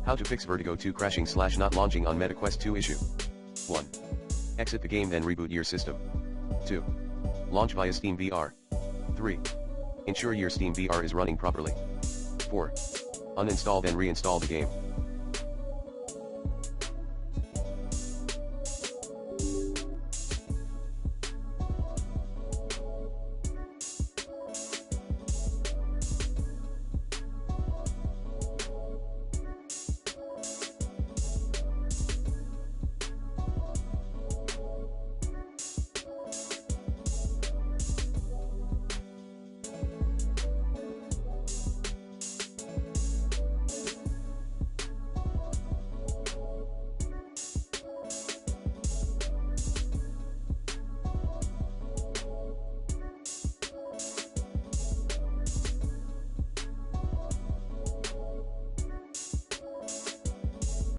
How to fix Vertigo 2 crashing / not launching on MetaQuest 2 issue. 1. Exit the game then reboot your system. 2. Launch via Steam VR. 3. Ensure your Steam VR is running properly. 4. Uninstall then reinstall the game.